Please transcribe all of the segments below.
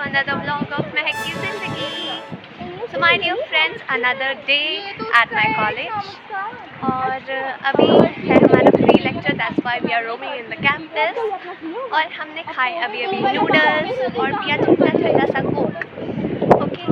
another vlog of महक की ज़िंदगी। So my dear friends, another day at my college और अभी है हमारा free lecture, that's why we are roaming in the campus। और हमने खाए अभी नूडल्स और पिया ठंडा ठंडा सा कोक, ओके।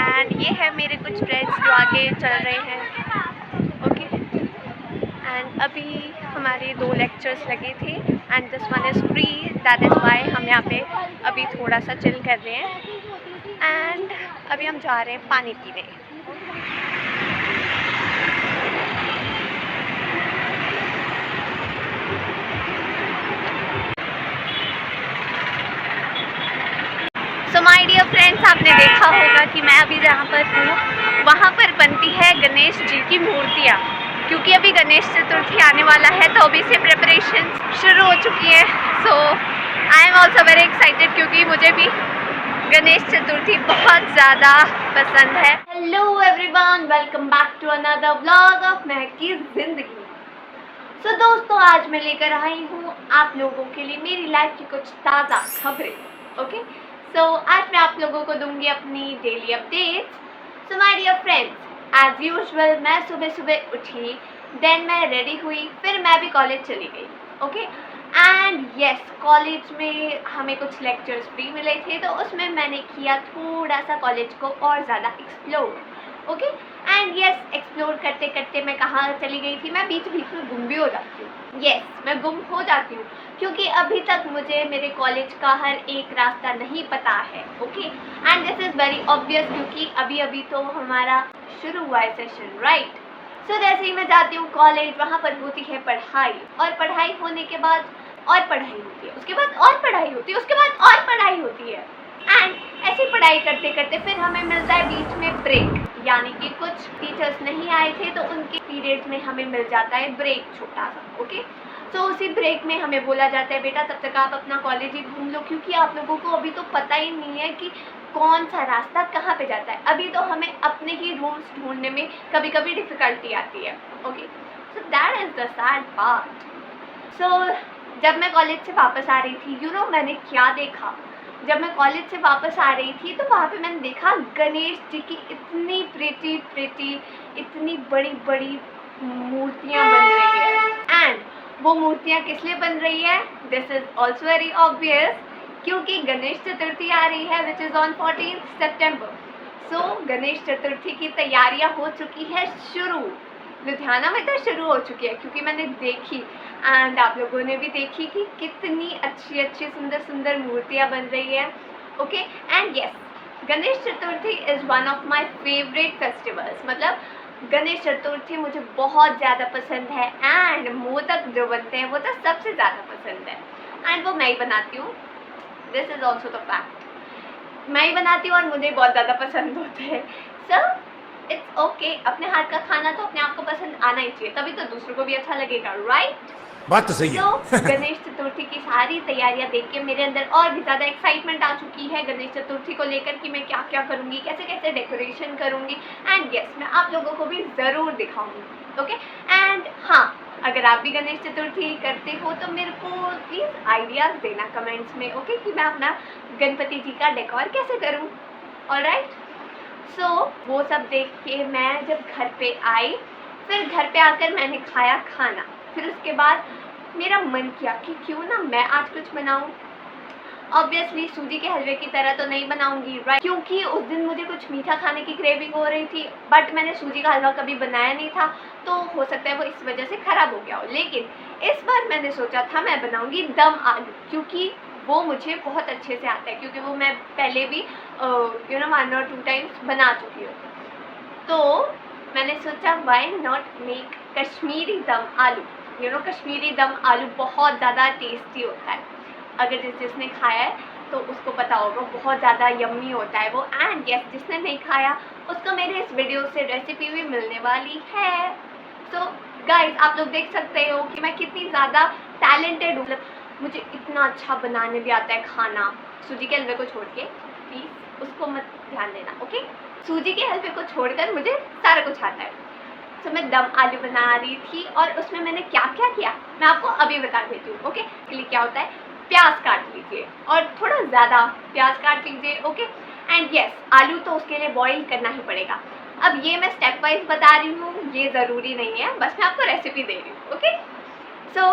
एंड ये है मेरे कुछ फ्रेंड्स जो आगे चल रहे हैं, ओके। एंड अभी हमारे 2 लेक्चर्स लगे थे and this one is free, that is why हम यहाँ पे अभी थोड़ा सा चिल कर रहे हैं। एंड अभी हम जा रहे हैं पानी पीने। सो माय डियर फ्रेंड्स, आपने देखा होगा कि मैं अभी जहाँ पर हूँ वहाँ पर बनती है गणेश जी की मूर्तियाँ, क्योंकि अभी गणेश चतुर्थी आने वाला है तो अभी से प्रिपरेशन शुरू हो चुकी है। So I am also very excited क्योंकि मुझे भी गणेश चतुर्थी बहुत ज़्यादा पसंद है। Hello everyone, welcome back to another vlog of Mahak की ज़िंदगी। सो दोस्तों, आज मैं लेकर आई हूँ आप लोगों के लिए मेरी लाइफ की कुछ ताज़ा खबरें, ओके। सो आज मैं आप लोगों को दूंगी अपनी daily updates. So my dear friends, as usual मैं सुबह सुबह उठी, देन मैं रेडी हुई, फिर मैं भी कॉलेज चली गई, ओके। एंड यस, कॉलेज में हमें कुछ लेक्चर्स फ्री मिले थे तो उसमें मैंने किया थोड़ा सा कॉलेज को और ज़्यादा explore, okay. And yes, explore करते करते मैं कहाँ चली गई थी, मैं बीच बीच में गुम भी हो जाती हूँ। यस, मैं गुम हो जाती हूँ क्योंकि अभी तक मुझे मेरे कॉलेज का हर एक रास्ता नहीं पता है, okay. And this is very obvious क्योंकि अभी अभी तो हमारा शुरू हुआ है सेशन, राइट। सो जैसे ही मैं जाती हूँ कॉलेज, वहाँ पर होती है पढ़ाई, और पढ़ाई होने के बाद और पढ़ाई होती है, उसके बाद और पढ़ाई होती है, उसके बाद और पढ़ाई होती है। एंड ऐसी पढ़ाई करते करते फिर हमें मिलता है बीच में ब्रेक, यानी कि कुछ टीचर्स नहीं आए थे तो उनके पीरियड्स में हमें मिल जाता है ब्रेक छोटा सा, ओके। तो उसी ब्रेक में हमें बोला जाता है बेटा तब तक आप अपना कॉलेज ही घूम लो, क्योंकि आप लोगों को अभी तो पता ही नहीं है कि कौन सा रास्ता कहाँ पे जाता है। अभी तो हमें अपने ही रूम्स ढूंढने में कभी कभी डिफ़िकल्टी आती है, okay. So that is the sad part. So जब मैं कॉलेज से वापस आ रही थी, यू नो मैंने क्या देखा। जब मैं कॉलेज से वापस आ रही थी तो वहाँ पे मैंने देखा गणेश जी की इतनी प्रिटी इतनी बड़ी बड़ी मूर्तियाँ बन रही है। एंड वो मूर्तियाँ किस लिए बन रही है? This is also very obvious, क्योंकि गणेश चतुर्थी आ रही है विच इज़ ऑन 14 सितंबर। सो गणेश चतुर्थी की तैयारियाँ हो चुकी है शुरू, लुधियाना में तो शुरू हो चुकी है क्योंकि मैंने देखी एंड आप लोगों ने भी देखी कि कितनी अच्छी अच्छी सुंदर सुंदर मूर्तियाँ बन रही है, okay. And yes, Ganesh Chaturthi is one of my favourite festivals. मतलब गणेश चतुर्थी मुझे बहुत ज़्यादा पसंद है एंड मोदक जो बनते हैं वो तो सबसे ज़्यादा पसंद है एंड वो मैं ही बनाती हूँ। This is also the fact, मैं ही बनाती हूँ और मुझे बहुत ज़्यादा पसंद होते हैं। सो इट्स ओके, अपने हाथ का खाना तो अपने आप को पसंद आना ही चाहिए, तभी तो दूसरों को भी अच्छा लगेगा, राइट। बात तो सही है। तो गणेश चतुर्थी की सारी तैयारियां देख के मेरे अंदर और भी ज़्यादा एक्साइटमेंट आ चुकी है गणेश चतुर्थी को लेकर कि मैं क्या क्या करूँगी, कैसे कैसे डेकोरेशन करूँगी। एंड यस, मैं आप लोगों को भी ज़रूर दिखाऊंगी, ओके। एंड हाँ, अगर आप भी गणेश चतुर्थी करते हो तो मेरे को प्लीज़ आइडियाज़ देना कमेंट्स में, ओके, कि मैं अपना गणपति जी का डेकोर कैसे करूँ, ऑलराइट। सो वो सब देख के मैं जब घर पे आई, फिर घर पे आकर मैंने खाया खाना, फिर उसके बाद मेरा मन किया कि क्यों ना मैं आज कुछ बनाऊं। ऑब्वियसली सूजी के हलवे की तरह तो नहीं बनाऊंगी, राइट, क्योंकि उस दिन मुझे कुछ मीठा खाने की क्रेविंग हो रही थी, बट मैंने सूजी का हलवा कभी बनाया नहीं था तो हो सकता है वो इस वजह से ख़राब हो गया हो। लेकिन इस बार मैंने सोचा था मैं बनाऊँगी दम आलू, क्योंकि वो मुझे बहुत अच्छे से आता है, क्योंकि वो मैं पहले भी यू नो 1 और 2 टाइम्स बना चुकी हूँ। तो मैंने सोचा व्हाई नॉट मेक कश्मीरी दम आलू। यू नो कश्मीरी दम आलू बहुत ज़्यादा टेस्टी होता है, अगर जिसने खाया है तो उसको पता होगा, बहुत ज़्यादा यम्मी होता है वो। एंड यस, जिसने नहीं खाया उसको मेरे इस वीडियो से रेसिपी भी मिलने वाली है। तो गाइस, आप लोग देख सकते हो कि मैं कितनी ज़्यादा टैलेंटेड हूँ, मतलब मुझे इतना अच्छा बनाने भी आता है खाना। सूजी के हलवे को छोड़ के, प्लीज़ उसको मत ध्यान देना, ओके। सूजी के हलवे को छोड़कर मुझे सारा कुछ आता है। तो मैं दम आलू बना रही थी और उसमें मैंने क्या क्या किया मैं आपको अभी बता देती हूँ, ओके। इसके लिए क्या होता है, प्याज काट लीजिए और थोड़ा ज़्यादा प्याज काट लीजिए, ओके। एंड यस, आलू तो उसके लिए बॉईल करना ही पड़ेगा। अब ये मैं स्टेप वाइज बता रही हूँ, ये ज़रूरी नहीं है, बस मैं आपको रेसिपी दे रही हूँ, ओके। सो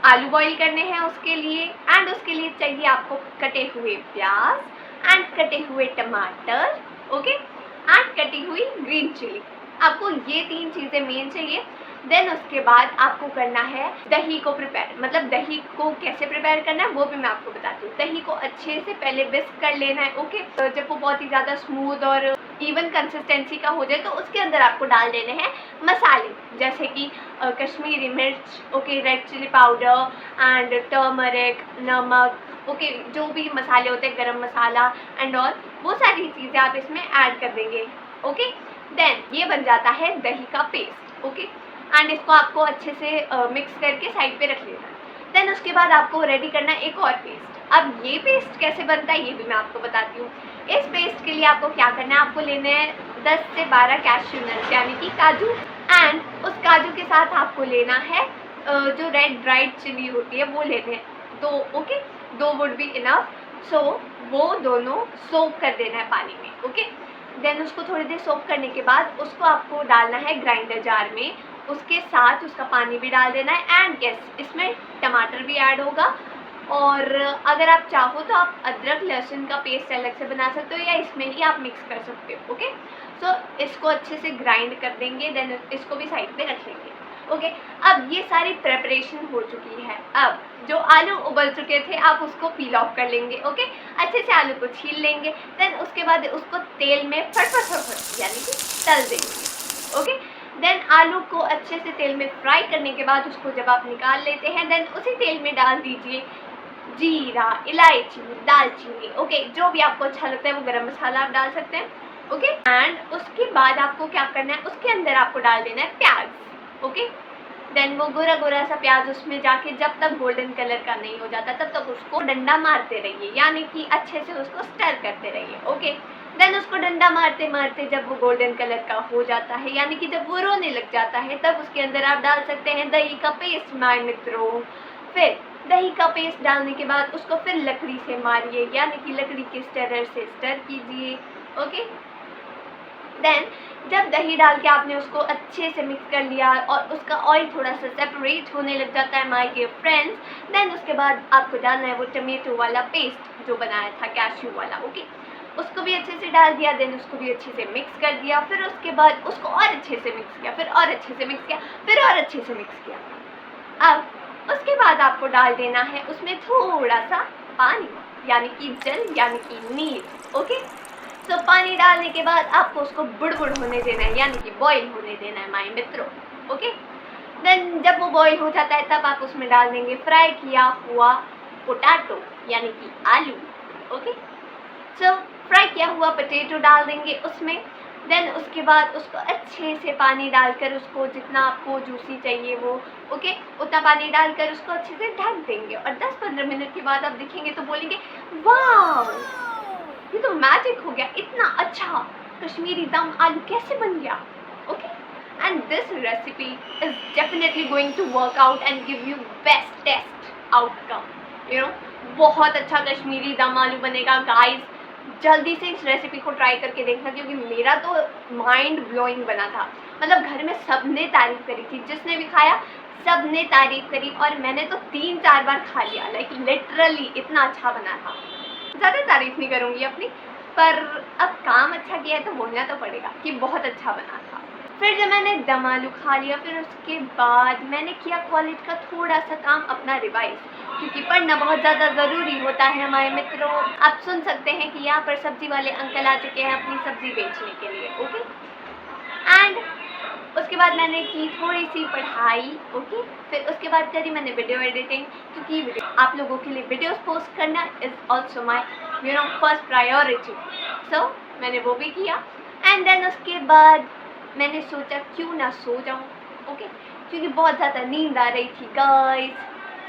आलू बॉईल करने हैं उसके लिए, एंड उसके लिए चाहिए आपको कटे हुए प्याज एंड कटे हुए टमाटर, ओके, एंड कटी हुई ग्रीन चिली। आपको ये 3 चीज़ें मेन चाहिए। देन उसके बाद आपको करना है दही को प्रिपेयर, मतलब दही को कैसे प्रिपेयर करना है वो भी मैं आपको बताती हूँ। दही को अच्छे से पहले विस्क कर लेना है, ओके। तो जब वो बहुत ही ज़्यादा स्मूथ और इवन कंसिस्टेंसी का हो जाए तो उसके अंदर आपको डाल देने हैं मसाले, जैसे कि कश्मीरी मिर्च, okay, red chilli powder and turmeric, नमक, ओके, जो भी मसाले होते हैं, गरम मसाला एंड ऑल, वो सारी चीज़ें आप इसमें ऐड कर देंगे, ओके। देन ये बन जाता है दही का पेस्ट, ओके, एंड इसको आपको अच्छे से मिक्स करके साइड पे रख लेना है। देन उसके बाद आपको रेडी करना है एक और पेस्ट। अब ये पेस्ट कैसे बनता है ये भी मैं आपको बताती हूँ। इस पेस्ट के लिए आपको क्या करना है, आपको लेने हैं 10 से 12 कैश्यू नट्स यानी कि काजू, एंड उस काजू के साथ आपको लेना है जो रेड ड्राइड चिली होती है वो लेने हैं 2, ओके, 2 वुड बी इनफ। सो वो दोनों सोक कर देना है पानी में, ओके। देन उसको थोड़ी देर सोक करने के बाद उसको आपको डालना है ग्राइंडर जार में, उसके साथ उसका पानी भी डाल देना है, एंड यस, इसमें टमाटर भी ऐड होगा। और अगर आप चाहो तो आप अदरक लहसुन का पेस्ट अलग से बना सकते हो या इसमें ही आप मिक्स कर सकते हो, ओके। सो इसको अच्छे से ग्राइंड कर देंगे, देन इसको भी साइड पे रख लेंगे, ओके। अब ये सारी प्रेपरेशन हो चुकी है। अब जो आलू उबल चुके थे आप उसको पील ऑफ कर लेंगे, ओके, अच्छे से आलू को छील लेंगे। देन उसके बाद उसको तेल में फट यानी कि तल देंगे, ओके। देन आलू को अच्छे से तेल में फ्राई करने के बाद उसको जब आप निकाल लेते हैं, देन उसी तेल में डाल दीजिए जीरा, इलायची, दालचीनी, ओके, जो भी आपको अच्छा लगता है वो गरम मसाला आप डाल सकते हैं, ओके। एंड उसके बाद आपको क्या करना है, उसके अंदर आपको डाल देना है प्याज, ओके। देन वो गोरा गोरा सा प्याज उसमें जाके जब तक गोल्डन कलर का नहीं हो जाता तब तक उसको डंडा मारते रहिए, यानी कि अच्छे से उसको स्टर करते रहिए, ओके। देन उसको डंडा मारते मारते जब वो गोल्डन कलर का हो जाता है, यानी कि जब वो रोने लग जाता है, तब उसके अंदर आप डाल सकते हैं दही का पेस्ट माय मित्रों। फिर दही का पेस्ट डालने के बाद उसको फिर लकड़ी से मारिए, यानी कि लकड़ी के स्टरर से स्टर कीजिए, ओके। देन जब दही डाल के आपने उसको अच्छे से मिक्स कर लिया और उसका ऑयल थोड़ा सा सेपरेट होने लग जाता है माय डियर फ्रेंड्स, देन उसके बाद आपको डालना है वो टमेटो वाला पेस्ट जो बनाया था कैश्यू वाला, ओके। उसको भी अच्छे से डाल दिया, देन उसको भी अच्छे से मिक्स कर दिया। फिर उसके बाद उसको और अच्छे से मिक्स किया, फिर और अच्छे से मिक्स किया, फिर और अच्छे से मिक्स किया। अब उसके बाद आपको डाल देना है उसमें थोड़ा सा पानी, यानी कि जल, यानी कि नीर, ओके। सो पानी डालने के बाद आपको उसको बुड़बुड़ होने देना है, यानी कि बॉईल होने देना है माय मित्रों, ओके। देन जब वो बॉईल हो जाता है तब आप उसमें डाल देंगे फ्राई किया हुआ पोटैटो, यानी कि आलू, ओके। सो फ्राई किया हुआ पोटैटो डाल देंगे उसमें। देन उसके बाद उसको अच्छे से पानी डालकर उसको जितना आपको जूसी चाहिए वो, ओके, उतना पानी डालकर उसको अच्छे से ढक देंगे। और 10-15 मिनट के बाद आप देखेंगे तो बोलेंगे वाह, ये तो मैजिक हो गया, इतना अच्छा कश्मीरी दम आलू कैसे बन गया, okay. And this recipe is definitely going to work out and give you best taste outcome, you know. बहुत अच्छा कश्मीरी दम आलू बनेगा गाइस। जल्दी से इस रेसिपी को ट्राई करके देखना, क्योंकि मेरा तो माइंड ब्लोइंग बना था। मतलब घर में सबने तारीफ करी थी, जिसने भी खाया सबने तारीफ करी, और मैंने तो 3-4 बार खा लिया, लाइक लिटरली इतना अच्छा बना था। ज़्यादा तारीफ नहीं करूँगी अपनी, पर अब काम अच्छा किया है तो बोलना तो पड़ेगा कि बहुत अच्छा बना था। फिर जब मैंने दम आलू खा लिया, फिर उसके बाद मैंने किया कॉलेज का थोड़ा सा काम अपना रिवाइज, क्योंकि पढ़ना बहुत ज़्यादा ज़रूरी होता है हमारे मित्रों। आप सुन सकते हैं कि यहाँ पर सब्जी वाले अंकल आ चुके हैं अपनी सब्जी बेचने के लिए, ओके। एंड उसके बाद मैंने की थोड़ी सी पढ़ाई, ओके। फिर उसके बाद करी मैंने वीडियो एडिटिंग, क्योंकि आप लोगों के लिए वीडियोस पोस्ट करना is also my first priority. So मैंने वो भी किया। एंड देन उसके बाद मैंने सोचा क्यों ना सो जाऊँ, ओके, क्योंकि बहुत ज़्यादा नींद आ रही थी गाइस।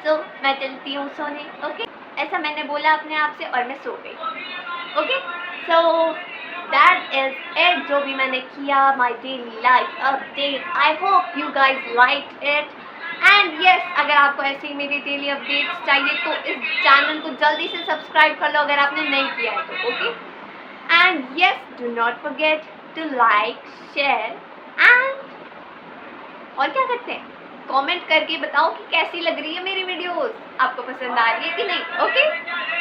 सो मैं चलती हूँ सोने, ओके। ऐसा मैंने बोला अपने आप से और मैं सो गई, okay. So that is it, जो भी मैंने किया, my daily life update. I hope you guys like it and yes, अगर आपको ऐसे ही मेरी डेली अपडेट्स चाहिए तो इस चैनल को जल्दी से सब्सक्राइब कर लो अगर आपने नहीं किया है तो, okay. And yes, do not forget to like, share and और क्या करते हैं, कमेंट करके बताओ कि कैसी लग रही है मेरी वीडियोस, आपको पसंद आ रही है कि नहीं, ओके।